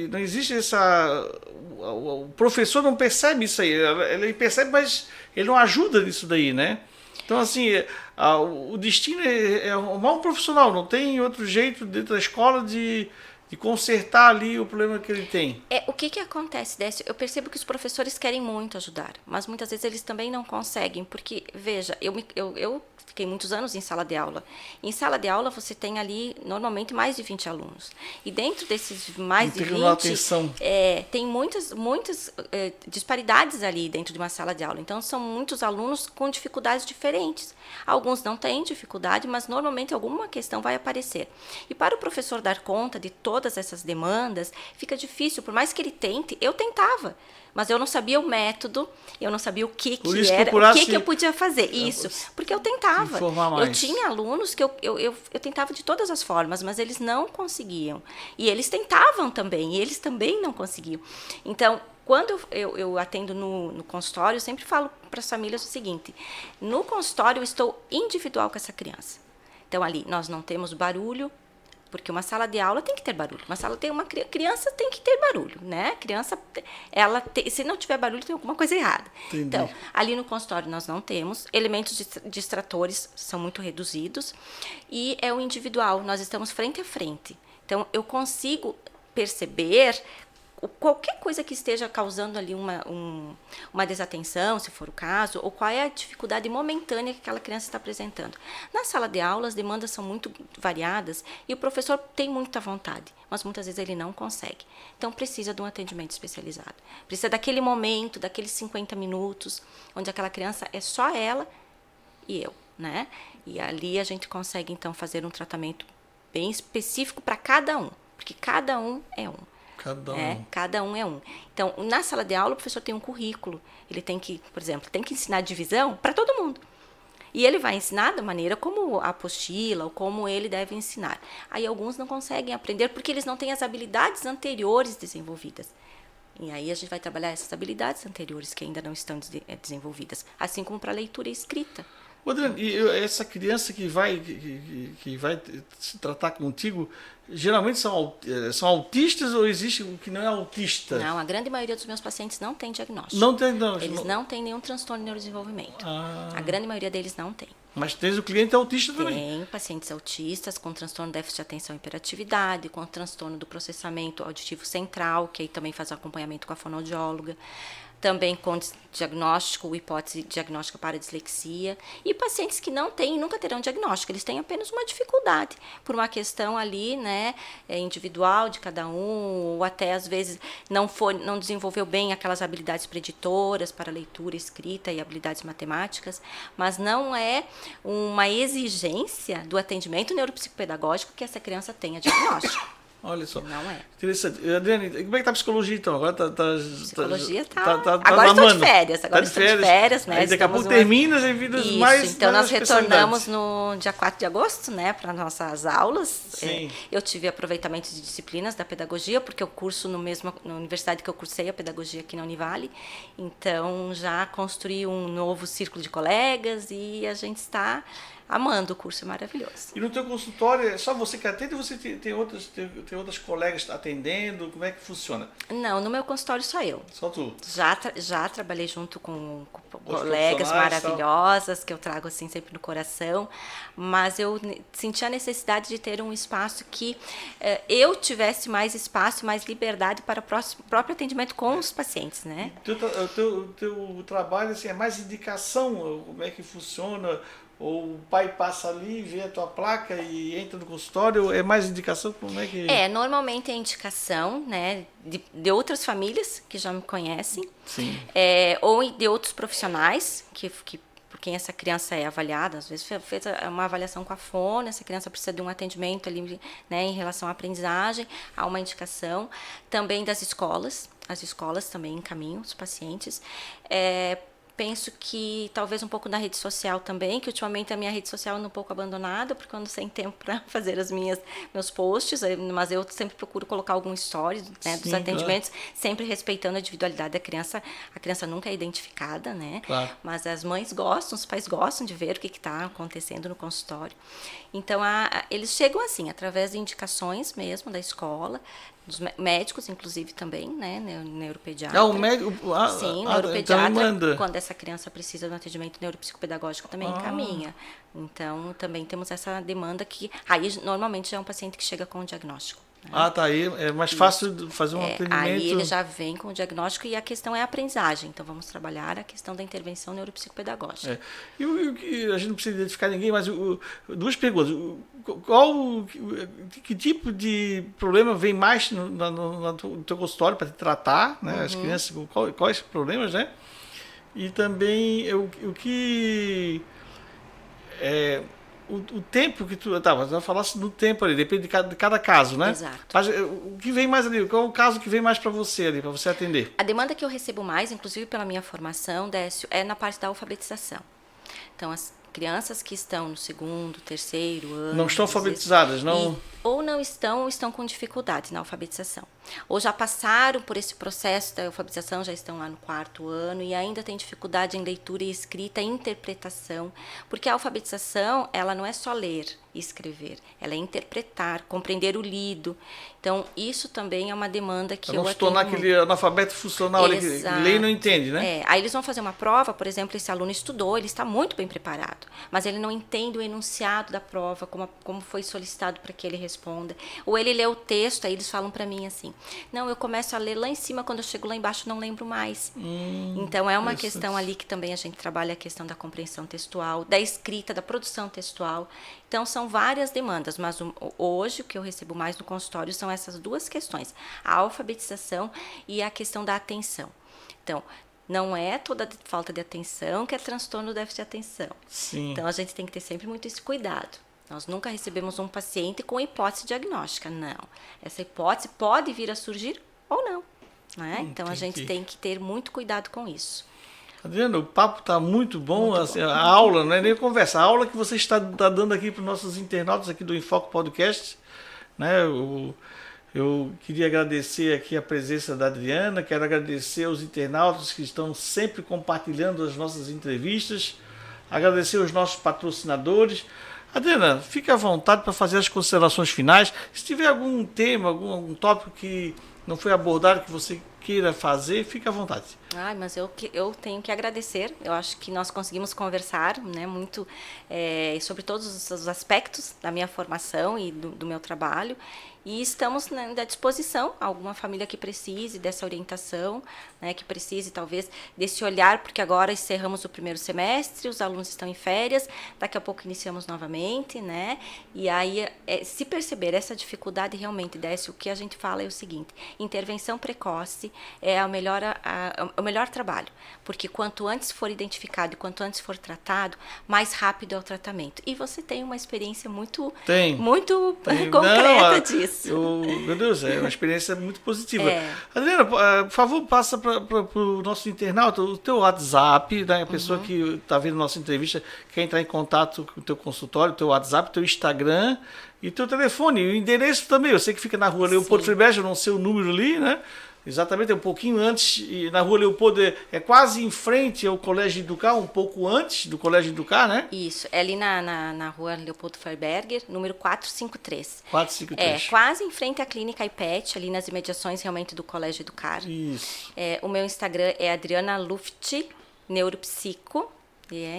[SPEAKER 1] não existe essa... O professor não percebe isso aí, ele percebe, mas ele não ajuda nisso daí, né? Então, assim, o destino é arrumar um profissional, não tem outro jeito dentro da escola de consertar ali o problema que ele tem.
[SPEAKER 2] O que acontece, Décio? Eu percebo que os professores querem muito ajudar, mas muitas vezes eles também não conseguem, porque, veja, eu fiquei muitos anos em sala de aula. Em sala de aula você tem ali, normalmente, mais de 20 alunos. E dentro desses mais de 20, tem muitas disparidades ali dentro de uma sala de aula. Então, são muitos alunos com dificuldades diferentes. Alguns não têm dificuldade, mas normalmente alguma questão vai aparecer. E para o professor dar conta de todas essas demandas, fica difícil. Por mais que ele tente, eu tentava, mas eu não sabia o método, eu não sabia o que era, o que eu podia fazer. Isso, porque eu tentava. Eu tinha alunos que eu tentava de todas as formas, mas eles não conseguiam. E eles tentavam também, e eles também não conseguiam. Então, quando eu atendo no consultório, eu sempre falo para as famílias o seguinte: no consultório eu estou individual com essa criança. Então, ali, nós não temos barulho, porque uma sala de aula tem que ter barulho. Uma criança tem que ter barulho, né? Criança, se não tiver barulho, tem alguma coisa errada.
[SPEAKER 1] Entendi.
[SPEAKER 2] Então, ali no consultório nós não temos. Elementos distratores são muito reduzidos. E é o individual, nós estamos frente a frente. Então, eu consigo perceber qualquer coisa que esteja causando ali uma desatenção, se for o caso, ou qual é a dificuldade momentânea que aquela criança está apresentando. Na sala de aula, as demandas são muito variadas e o professor tem muita vontade, mas muitas vezes ele não consegue. Então, precisa de um atendimento especializado. Precisa daquele momento, daqueles 50 minutos, onde aquela criança é só ela e eu, né? E ali a gente consegue, então, fazer um tratamento bem específico para cada um, porque cada um é um. Cada um é um. Então, na sala de aula, o professor tem um currículo. Ele tem que, por exemplo, tem que ensinar divisão para todo mundo. E ele vai ensinar da maneira como a apostila, ou como ele deve ensinar. Aí, alguns não conseguem aprender porque eles não têm as habilidades anteriores desenvolvidas. E aí, a gente vai trabalhar essas habilidades anteriores que ainda não estão desenvolvidas. Assim como para leitura e escrita.
[SPEAKER 1] Adriana, e essa criança que vai se tratar contigo, geralmente são autistas ou existe o que não é autista?
[SPEAKER 2] Não, a grande maioria dos meus pacientes não tem diagnóstico.
[SPEAKER 1] Não tem diagnóstico?
[SPEAKER 2] Eles não têm nenhum transtorno de neurodesenvolvimento. A grande maioria deles não tem.
[SPEAKER 1] Mas tem o cliente autista também?
[SPEAKER 2] Tem pacientes autistas com transtorno de déficit de atenção e hiperatividade, com transtorno do processamento auditivo central, que aí também faz acompanhamento com a fonoaudióloga. Também com diagnóstico, hipótese diagnóstica para dislexia. E pacientes que não têm, nunca terão diagnóstico, eles têm apenas uma dificuldade, por uma questão ali, né, individual de cada um, ou até às vezes não desenvolveu bem aquelas habilidades preditoras para leitura, escrita e habilidades matemáticas, mas não é uma exigência do atendimento neuropsicopedagógico que essa criança tenha diagnóstico.
[SPEAKER 1] Olha só.
[SPEAKER 2] Não é.
[SPEAKER 1] Interessante. Adriane, como é que tá a psicologia então? Agora
[SPEAKER 2] psicologia agora estou de férias. Agora estou de férias, né?
[SPEAKER 1] Aí daqui a pouco termina as vidas mais.
[SPEAKER 2] Então nós retornamos no dia 4 de agosto, né, para nossas aulas.
[SPEAKER 1] Sim.
[SPEAKER 2] Eu tive aproveitamento de disciplinas da pedagogia, porque eu curso na universidade que eu cursei a pedagogia aqui na Univale. Então já construí um novo círculo de colegas e a gente está amando o curso, é maravilhoso.
[SPEAKER 1] E no teu consultório, é só você que atende ou você tem outras colegas atendendo? Como é que funciona?
[SPEAKER 2] Não, no meu consultório só eu.
[SPEAKER 1] Só tu?
[SPEAKER 2] Já trabalhei junto com colegas maravilhosas, que eu trago assim sempre no coração, mas eu senti a necessidade de ter um espaço que eu tivesse mais espaço, mais liberdade para o próprio atendimento com os pacientes, né?
[SPEAKER 1] O teu trabalho assim, é mais indicação, como é que funciona? Ou o pai passa ali, vê a tua placa e entra no consultório, é mais indicação? Como é que...
[SPEAKER 2] Normalmente é indicação, né, de outras famílias que já me conhecem.
[SPEAKER 1] Sim.
[SPEAKER 2] Ou de outros profissionais que por quem essa criança é avaliada. Às vezes fez uma avaliação com a fono, essa criança precisa de um atendimento ali, né, em relação à aprendizagem, há uma indicação. Também das escolas, as escolas também encaminham os pacientes. penso que talvez um pouco na rede social também, que ultimamente a minha rede social anda um pouco abandonada, porque eu não tenho tempo para fazer meus posts, mas eu sempre procuro colocar algum story, né, dos atendimentos, sempre respeitando a individualidade da criança. A criança nunca é identificada, né?
[SPEAKER 1] Claro.
[SPEAKER 2] Mas as mães gostam, os pais gostam de ver o que está acontecendo no consultório. Então, eles chegam assim, através de indicações mesmo da escola, dos médicos, inclusive, também, né? Neuropediatra.
[SPEAKER 1] O médico...
[SPEAKER 2] Sim, neuropediatra,
[SPEAKER 1] então
[SPEAKER 2] quando essa criança precisa de um atendimento neuropsicopedagógico, também encaminha. Então, também temos essa demanda que... Aí, normalmente, já é um paciente que chega com um diagnóstico.
[SPEAKER 1] Tá aí. É mais fácil fazer um atendimento...
[SPEAKER 2] Aí ele já vem com o diagnóstico e a questão é a aprendizagem. Então, vamos trabalhar a questão da intervenção neuropsicopedagógica.
[SPEAKER 1] E a gente não precisa identificar ninguém, mas duas perguntas. Que tipo de problema vem mais no teu consultório para te tratar, né? As crianças, quais problemas, né? E também o tempo que tu... Você falasse do tempo ali, depende de cada caso, né?
[SPEAKER 2] Exato.
[SPEAKER 1] Mas o que vem mais ali? Qual é o caso que vem mais para você ali, para você atender?
[SPEAKER 2] A demanda que eu recebo mais, inclusive pela minha formação, Décio, é na parte da alfabetização. Então, as crianças que estão no 2º, 3º ano...
[SPEAKER 1] Não estão alfabetizadas, não...
[SPEAKER 2] Ou não estão, ou estão com dificuldades na alfabetização. Ou já passaram por esse processo da alfabetização, já estão lá no 4º ano e ainda têm dificuldade em leitura e escrita e interpretação. Porque a alfabetização, ela não é só ler e escrever, ela é interpretar, compreender o lido. Então, isso também é uma demanda que eu
[SPEAKER 1] não se tornar aquele analfabeto funcional, ele lê e não entende, né?
[SPEAKER 2] Aí eles vão fazer uma prova, por exemplo, esse aluno estudou, ele está muito bem preparado, mas ele não entende o enunciado da prova, como foi solicitado para que ele responda. Ou ele lê o texto, aí eles falam para mim assim, não, eu começo a ler lá em cima, quando eu chego lá embaixo não lembro mais. Então, é uma questão ali que também a gente trabalha a questão da compreensão textual, da escrita, da produção textual. Então, são várias demandas, mas hoje o que eu recebo mais no consultório são essas duas questões, a alfabetização e a questão da atenção. Então, não é toda falta de atenção que é transtorno do déficit de atenção.
[SPEAKER 1] Sim.
[SPEAKER 2] Então, a gente tem que ter sempre muito esse cuidado. Nós nunca recebemos um paciente com hipótese diagnóstica, não. Essa hipótese pode vir a surgir ou não, né? Então, a gente tem que ter muito cuidado com isso.
[SPEAKER 1] Adriana, o papo está muito bom,
[SPEAKER 2] Muito
[SPEAKER 1] assim,
[SPEAKER 2] bom.
[SPEAKER 1] A aula, não é nem conversa, a aula que você está dando aqui para os nossos internautas aqui do Enfoque Podcast, né? Eu queria agradecer aqui a presença da Adriana, quero agradecer aos internautas que estão sempre compartilhando as nossas entrevistas, agradecer aos nossos patrocinadores. Adriana, fique à vontade para fazer as considerações finais. Se tiver algum tema, algum tópico que não foi abordado, que você queira fazer, fique à vontade.
[SPEAKER 2] Mas eu tenho que agradecer. Eu acho que nós conseguimos conversar, né, muito sobre todos os aspectos da minha formação e do meu trabalho. E estamos, né, à disposição, alguma família que precise dessa orientação, né, que precise talvez desse olhar, porque agora encerramos o 1º semestre, os alunos estão em férias, daqui a pouco iniciamos novamente, né? E aí, se perceber essa dificuldade realmente, Décio, o que a gente fala é o seguinte, intervenção precoce é o melhor trabalho, porque quanto antes for identificado e quanto antes for tratado, mais rápido é o tratamento. E você tem uma experiência muito concreta disso.
[SPEAKER 1] Meu Deus, é uma experiência muito positiva. Adriana, por favor, passa para o nosso internauta o teu WhatsApp, né? A pessoa que está vendo nossa entrevista, quer entrar em contato com o teu consultório, o teu WhatsApp, o teu Instagram e o teu telefone. E o endereço também, eu sei que fica na rua Leopoldo Fribert, eu não sei o número ali, né? Exatamente, é um pouquinho antes, e na rua Leopoldo é quase em frente ao Colégio Educar, um pouco antes do Colégio Educar, né?
[SPEAKER 2] Isso, é ali na rua Leopoldo Freiberger, número 453.
[SPEAKER 1] 453.
[SPEAKER 2] Quase em frente à clínica IPET, ali nas imediações realmente do Colégio Educar.
[SPEAKER 1] Isso.
[SPEAKER 2] O meu Instagram é Adriana Luft, neuropsico.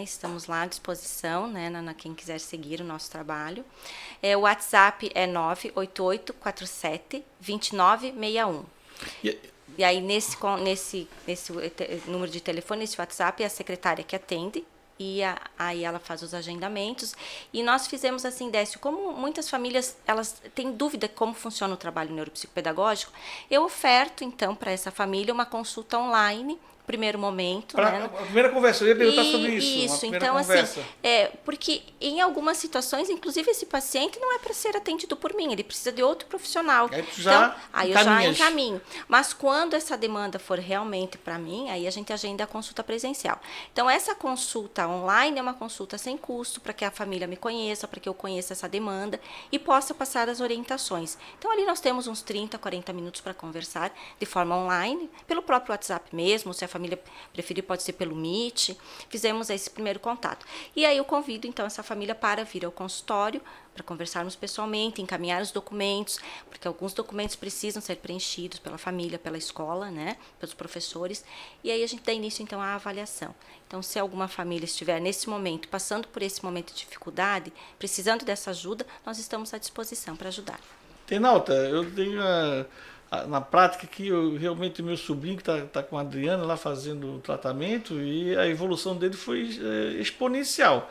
[SPEAKER 2] Estamos lá à disposição, né, quem quiser seguir o nosso trabalho. O WhatsApp é 988472961. E aí, nesse número de telefone, nesse WhatsApp, é a secretária que atende. E aí ela faz os agendamentos. E nós fizemos assim, Décio, como muitas famílias elas têm dúvida como funciona o trabalho neuropsicopedagógico, eu oferto, então, para essa família uma consulta online primeiro momento,
[SPEAKER 1] Pra,
[SPEAKER 2] né?
[SPEAKER 1] a primeira conversa, eu ia perguntar sobre isso.
[SPEAKER 2] Isso,
[SPEAKER 1] Uma primeira
[SPEAKER 2] então
[SPEAKER 1] conversa.
[SPEAKER 2] assim, porque em algumas situações, inclusive esse paciente não é para ser atendido por mim, ele precisa de outro profissional.
[SPEAKER 1] Aí tu já
[SPEAKER 2] aí eu já
[SPEAKER 1] encaminhas.
[SPEAKER 2] encaminho. Mas quando essa demanda for realmente para mim, aí a gente agenda a consulta presencial. Então essa consulta online é uma consulta sem custo para que a família me conheça, para que eu conheça essa demanda e possa passar as orientações. Então ali nós temos uns 30, 40 minutos para conversar de forma online, pelo próprio WhatsApp mesmo, se a família preferir pode ser pelo Meet. Fizemos esse primeiro contato. E aí eu convido então essa família para vir ao consultório, para conversarmos pessoalmente, encaminhar os documentos, porque alguns documentos precisam ser preenchidos pela família, pela escola, né, pelos professores, e aí a gente dá início então à avaliação. Então, se alguma família estiver nesse momento, passando por esse momento de dificuldade, precisando dessa ajuda, nós estamos à disposição para ajudar.
[SPEAKER 1] Tenalta, eu tenho na prática aqui, realmente o meu sobrinho que está com a Adriana lá fazendo o tratamento e a evolução dele foi exponencial.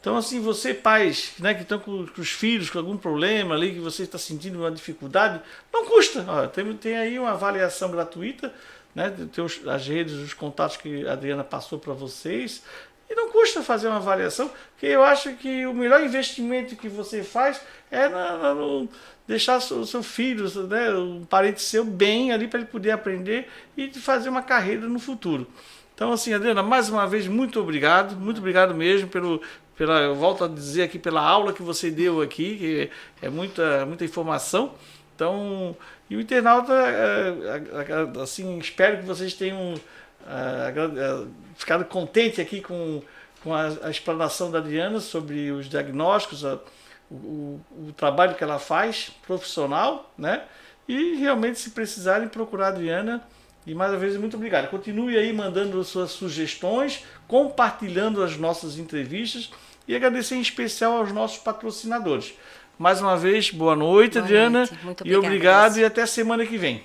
[SPEAKER 1] Então, assim, você, pais, né, que estão com os filhos com algum problema ali, que você está sentindo uma dificuldade, não custa. Ó, tem aí uma avaliação gratuita, né, tem as redes, os contatos que a Adriana passou para vocês, e não custa fazer uma avaliação, porque eu acho que o melhor investimento que você faz é no deixar o seu filho, né, um parente seu bem ali para ele poder aprender e fazer uma carreira no futuro. Então, assim, Adriana, mais uma vez, muito obrigado mesmo eu volto a dizer aqui, pela aula que você deu aqui, que é muita informação. Então, e o internauta, assim, espero que vocês tenham ficado contente aqui com a explanação da Adriana sobre os diagnósticos, o trabalho que ela faz, profissional, né? E realmente, se precisarem, procurar a Adriana. E mais uma vez, muito obrigado. Continue aí mandando suas sugestões, compartilhando as nossas entrevistas e agradecer em especial aos nossos patrocinadores. Mais uma vez, boa noite, Adriana.
[SPEAKER 2] Muito
[SPEAKER 1] obrigado. E obrigado e até semana que vem.